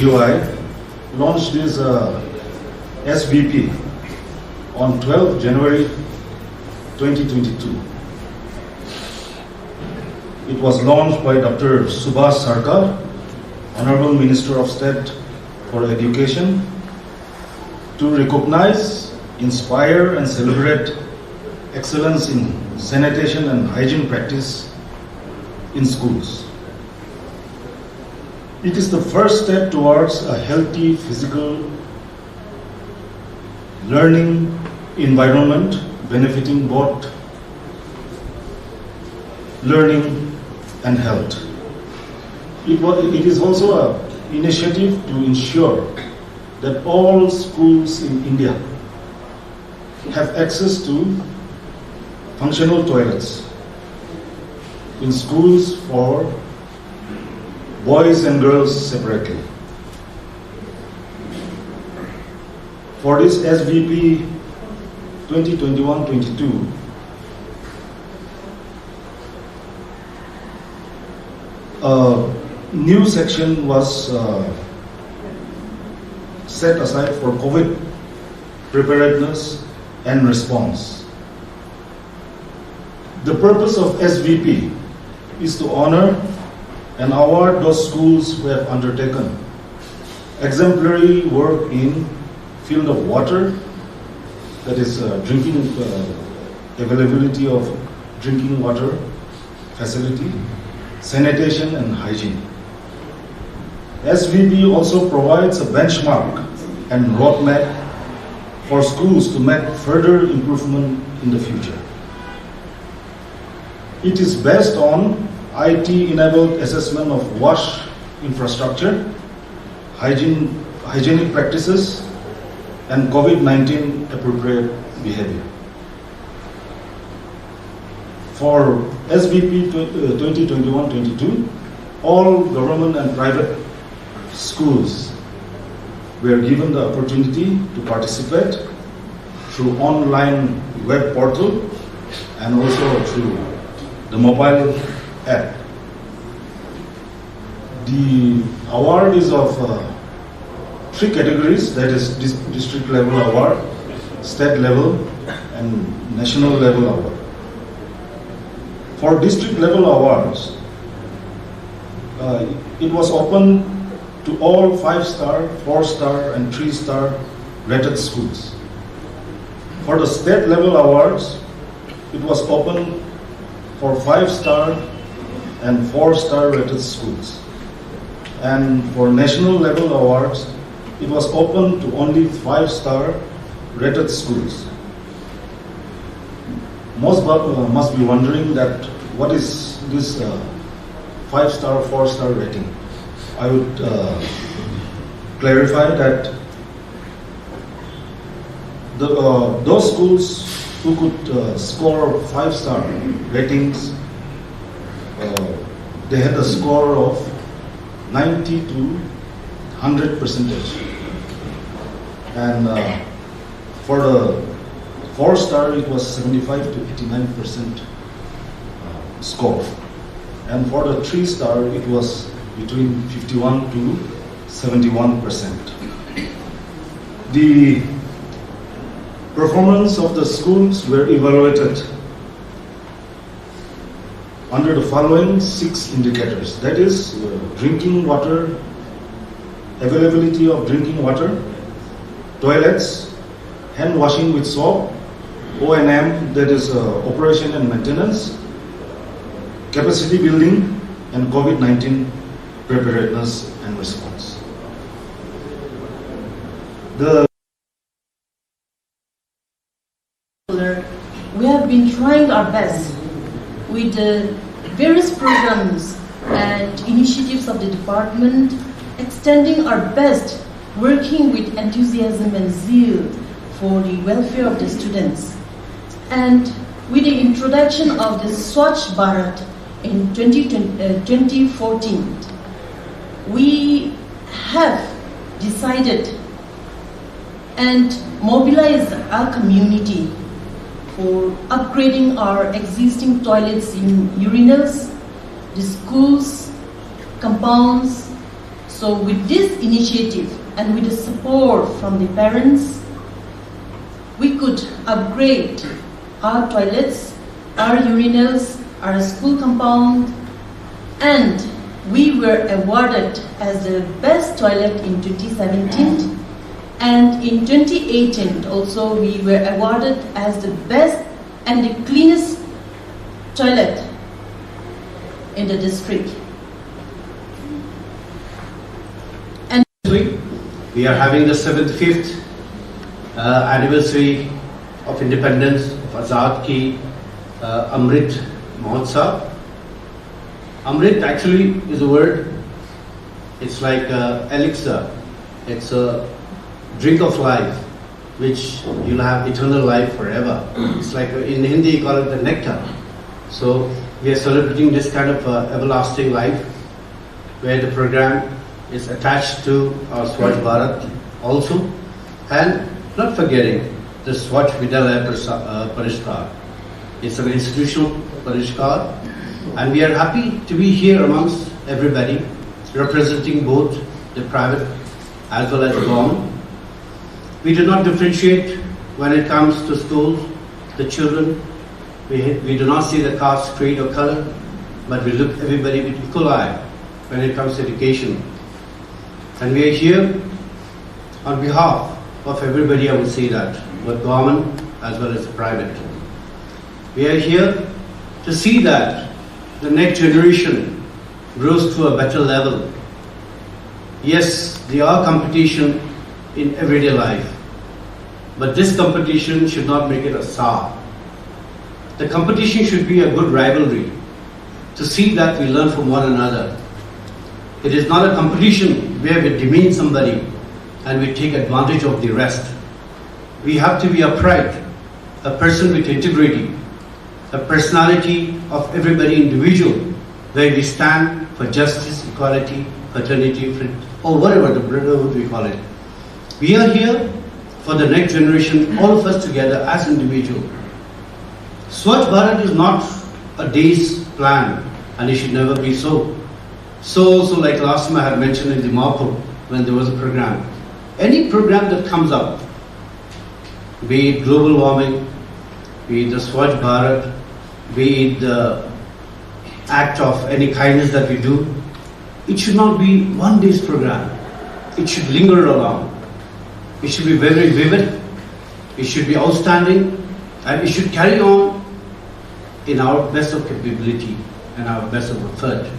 UI launched this SVP on 12 January 2022. It was launched by Dr. Subhash Sarkar, Honorable Minister of State for Education, to recognize, inspire and celebrate excellence in sanitation and hygiene practice in schools. It is the first step towards a healthy physical learning environment benefiting both learning and health. It is also an initiative to ensure that all schools in India have access to functional toilets in schools for boys and girls separately. For this SVP 2021-22, a new section was set aside for COVID preparedness and response. The purpose of SVP is to honor and award those schools who have undertaken exemplary work in field of water, that is drinking availability of drinking water facility, sanitation and hygiene. SVP also provides a benchmark and roadmap for schools to make further improvement in the future. It is based on IT-enabled assessment of wash infrastructure, hygienic practices, and COVID-19 appropriate behavior. For SVP 2021-22, all government and private schools were given the opportunity to participate through online web portal and also through the mobile app. The award is of three categories, that is district level award, state level and national level award. For district level awards, it was open to all 5-star, 4-star and 3-star rated schools. For the state level awards, it was open for 5-star and 4-star rated schools. And for national level awards, it was open to only 5-star rated schools. Most must be wondering that what is this 5-star, 4-star rating? I would clarify that those schools who could score 5-star ratings, they had a score of 90 to 100%. And for the 4-star, it was 75 to 89% score. And for the 3-star, it was between 51 to 71%. The performance of the schools were evaluated under the following 6 indicators. That is drinking water, availability of drinking water, toilets, hand washing with soap, O&M, that is operation and maintenance, capacity building, and COVID-19 preparedness and response. We have been trying our best with the various programs and initiatives of the department, extending our best, working with enthusiasm and zeal for the welfare of the students. And with the introduction of the Swachh Bharat in 2014, we have decided and mobilized our community for upgrading our existing toilets in urinals, the schools, compounds, So with this initiative and with the support from the parents, we could upgrade our toilets, our urinals, our school compound, and we were awarded as the best toilet in 2017, and in 2018 also we were awarded as the best and the cleanest toilet in the district. And we are having the 75th anniversary of independence of Azad Ki Amrit Mahotsav. Amrit actually is a word, it's like elixir, it's a drink of life, which you'll have eternal life forever. It's like, in Hindi you call it the nectar. So we are celebrating this kind of everlasting life, where the program is attached to our Swachh Bharat also, and not forgetting the Swachh Vidyalaya Puraskar. It's an institutional Puraskar, and we are happy to be here amongst everybody, representing both the private as well as the government. We do not differentiate when it comes to schools, the children. We do not see the caste, creed or color, but we look everybody with equal eye when it comes to education. And we are here on behalf of everybody, I would say that, both government as well as the private. We are here to see that the next generation grows to a better level. Yes, there are competition in everyday life, but this competition should not make it a sour. The competition should be a good rivalry to see that we learn from one another. It is not a competition where we demean somebody and we take advantage of the rest. We have to be upright, a person with integrity, a personality of everybody individual, where we stand for justice, equality, fraternity, or whatever the brotherhood we call it. We are here for the next generation, all of us together as individuals. Swachh Bharat is not a day's plan, and it should never be so. So also, like last time I had mentioned in the Limawabang, when there was a program, any program that comes up, be it global warming, be it the Swachh Bharat, be it the act of any kindness that we do, it should not be one day's program. It should linger around. It should be very vivid, it should be outstanding, and it should carry on in our best of capability and our best of effort.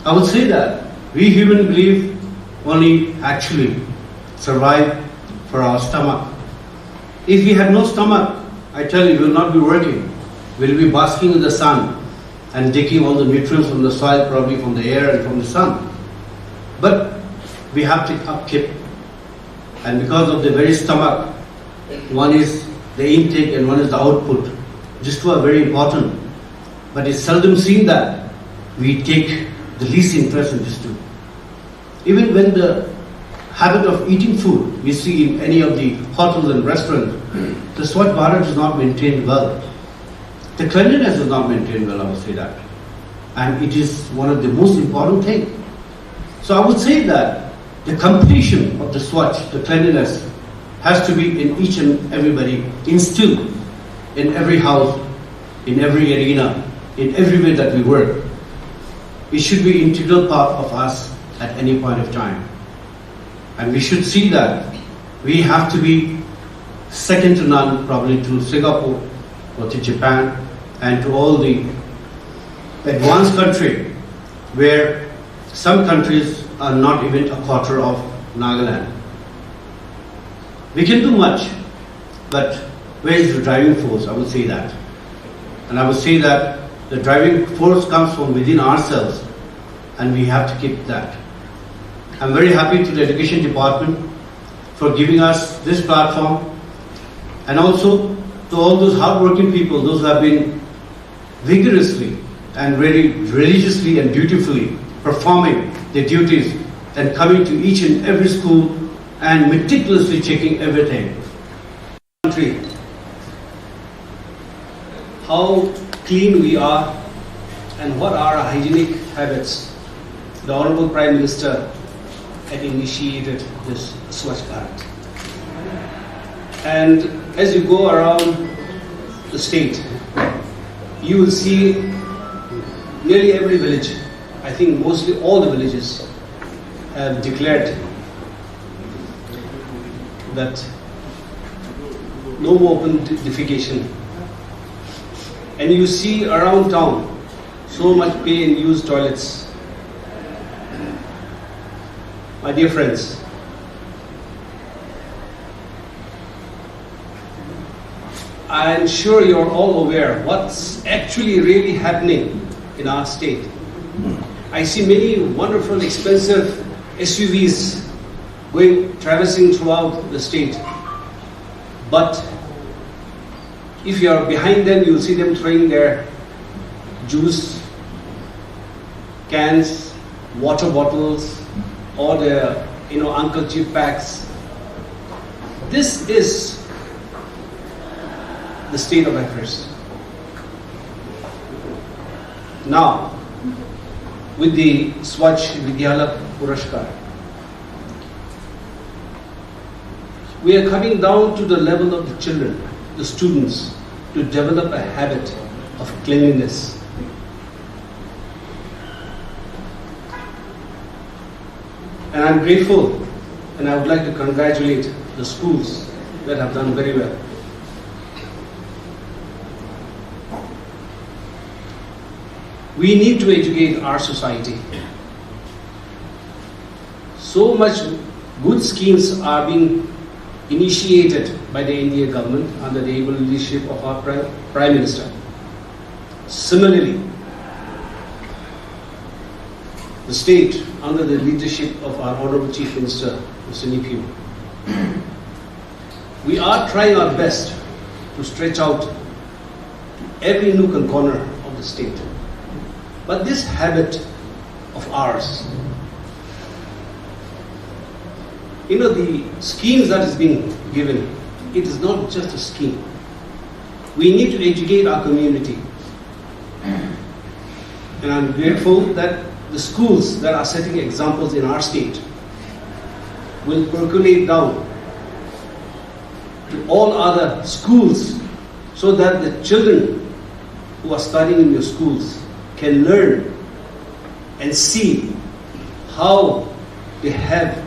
I would say that we human believe only actually survive for our stomach. If we have no stomach, I tell you, we will not be working. We will be basking in the sun and taking all the nutrients from the soil, probably from the air and from the sun. But we have to upkeep. And because of the very stomach, one is the intake and one is the output. These two are very important. But it's seldom seen that we take the least interest in these two. Even when the habit of eating food we see in any of the hotels and restaurants, the Swachh Bharat is not maintained well. The cleanliness is not maintained well, I would say that. And it is one of the most important things. So I would say that the completion of the Swachh, the cleanliness, has to be in each and everybody, instilled in every house, in every arena, in every way that we work. It should be an integral part of us at any point of time. And we should see that we have to be second to none, probably to Singapore or to Japan and to all the advanced countries, where some countries are not even a quarter of Nagaland. We can do much, but where is the driving force? I would say that. And I would say that the driving force comes from within ourselves, and we have to keep that. I'm very happy to the Education Department for giving us this platform, and also to all those hardworking people, those who have been vigorously and very religiously and beautifully performing their duties and coming to each and every school and meticulously checking everything. Country, how clean we are and what are our hygienic habits. The Honorable Prime Minister had initiated this Swachh Bharat. And as you go around the state, you will see nearly every village, I think mostly all the villages, have declared that no more open defecation. And you see around town so much pay and use toilets. My dear friends, I am sure you're all aware what's actually really happening in our state. I see many wonderful, expensive SUVs traversing throughout the state. But if you are behind them, you'll see them throwing their juice cans, water bottles, or their Uncle Chip packs. This is the state of affairs. Now, with the Swachh Vidyalaya Puraskar, we are coming down to the level of the children, the students, to develop a habit of cleanliness. And I'm grateful, and I would like to congratulate the schools that have done very well. We need to educate our society. So much good schemes are being initiated by the Indian government under the able leadership of our Prime Minister. Similarly, the state under the leadership of our Honorable Chief Minister, Mr. Nipiu, we are trying our best to stretch out to every nook and corner of the state. But this habit of ours, the schemes that is being given, it is not just a scheme. We need to educate our community. And I'm grateful that the schools that are setting examples in our state will percolate down to all other schools so that the children who are studying in your schools can learn and see how they have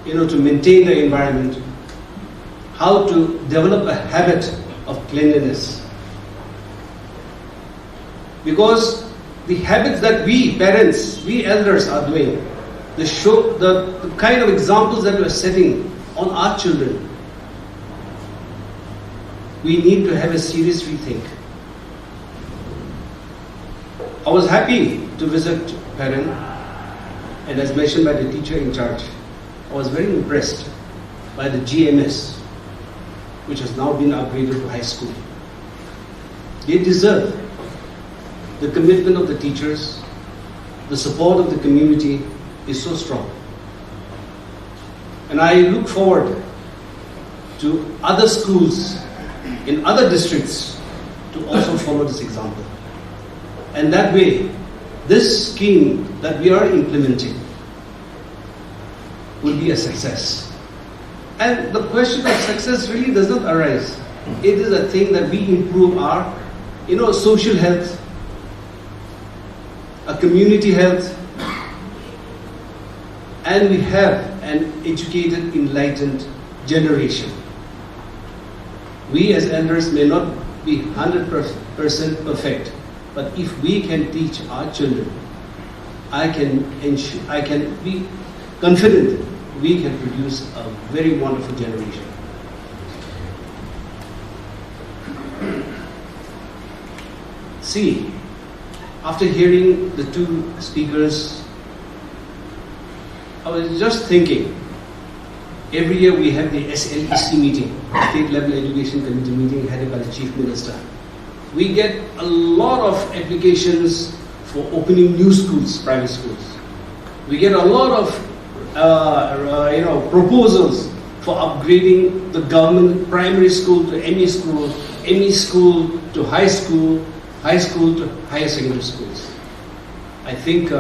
to maintain the environment, how to develop a habit of cleanliness. Because the habits that we parents, we elders are doing, the kind of examples that we are setting on our children, we need to have a serious rethink. I was happy to visit Paran, and as mentioned by the teacher in charge, I was very impressed by the GMS, which has now been upgraded to high school. They deserve the commitment of the teachers, the support of the community is so strong. And I look forward to other schools in other districts to also follow this example. And that way, this scheme that we are implementing will be a success. And the question of success really does not arise. It is a thing that we improve our, social health, a community health, and we have an educated, enlightened generation. We as elders may not be 100% perfect, but if we can teach our children, I can be confident we can produce a very wonderful generation. See, after hearing the two speakers, I was just thinking, every year we have the SLEC meeting, State Level Education Committee meeting headed by the Chief Minister. We get a lot of applications for opening new schools, private schools. We get a lot of proposals for upgrading the government primary school to ME school to high school to higher secondary schools. I think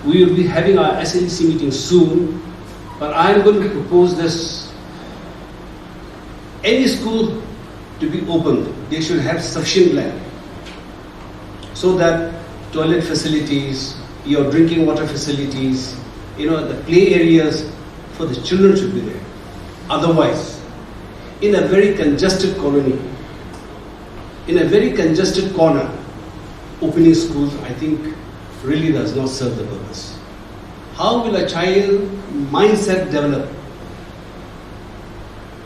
We will be having our SLC meeting soon, but I am going to propose this. Any school to be opened, they should have sufficient land so that toilet facilities, your drinking water facilities, the play areas for the children should be there. Otherwise, in a very congested colony, in a very congested corner, opening schools, I think, really does not serve the purpose. How will a child mindset develop?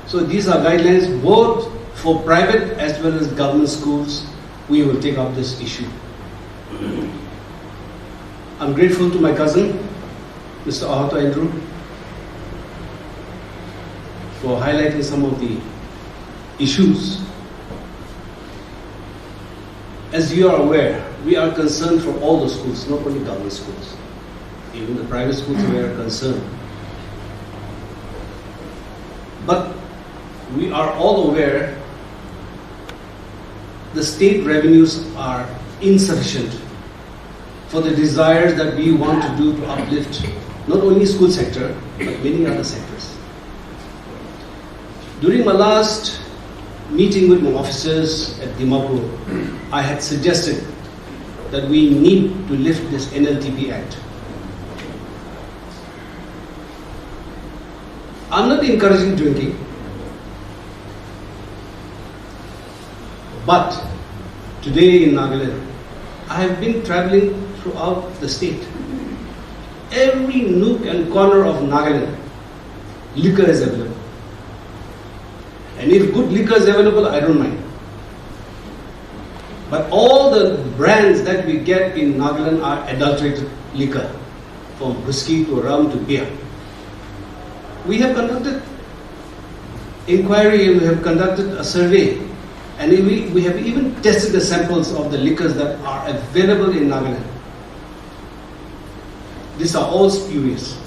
So these are guidelines both for private as well as government schools. We will take up this issue. I'm grateful to my cousin, Mr. Ahato Andrew, for highlighting some of the issues. As you are aware, we are concerned for all the schools, not only government schools. Even the private schools, we are concerned. But we are all aware the state revenues are insufficient for the desires that we want to do to uplift not only school sector, but many other sectors. During my last meeting with my officers at Dimapur, I had suggested that we need to lift this NLTV Act. I'm not encouraging drinking, but today in Nagaland, I have been traveling throughout the state. Every nook and corner of Nagaland, liquor is available. And if good liquor is available, I don't mind. But all the brands that we get in Nagaland are adulterated liquor, from whiskey to rum to beer. We have conducted inquiry and we have conducted a survey, and we have even tested the samples of the liquors that are available in Nagaland. These are all spurious.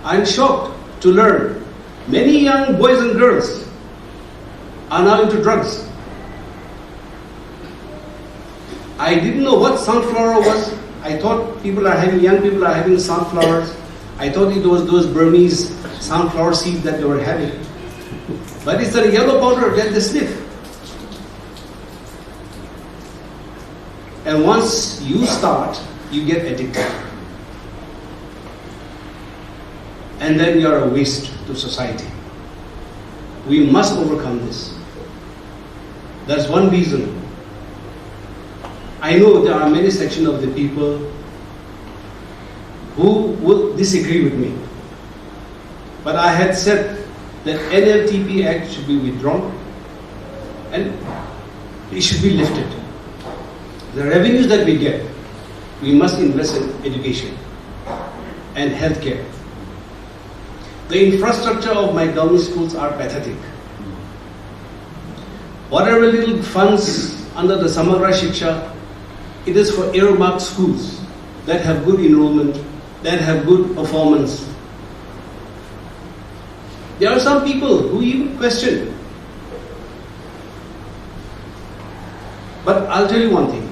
I am shocked to learn many young boys and girls are now into drugs. I didn't know what sunflower was. I thought young people are having sunflowers. I thought it was those Burmese sunflower seeds that they were having. But it's a yellow powder that they sniff. And once you start, you get addicted. And then you are a waste to society. We must overcome this. That's one reason. I know there are many sections of the people who will disagree with me. But I had said that NLTV Act should be withdrawn and it should be lifted. The revenues that we get, we must invest in education and healthcare. The infrastructure of my government schools are pathetic. Whatever little funds under the Samagra Shiksha, it is for earmarked schools that have good enrollment, that have good performance. There are some people who even question. But I'll tell you one thing.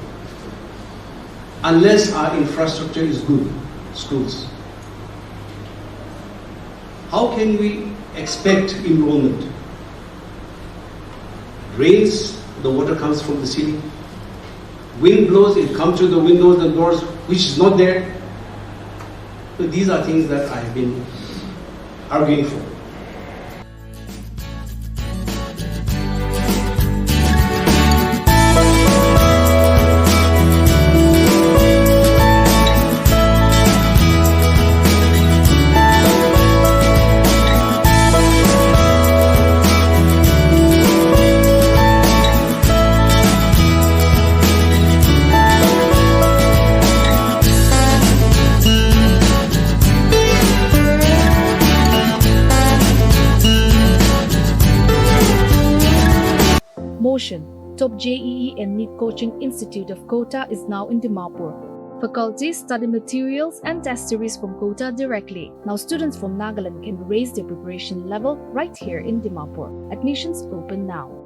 Unless our infrastructure is good, schools, how can we expect enrollment? Rains, the water comes from the ceiling. Wind blows, it comes through the windows and doors, which is not there. So these are things that I have been arguing for. Motion, top JEE and NEET coaching institute of Kota, is now in Dimapur. Faculties study materials and test series from Kota directly. Now students from Nagaland can raise their preparation level right here in Dimapur. Admissions open now.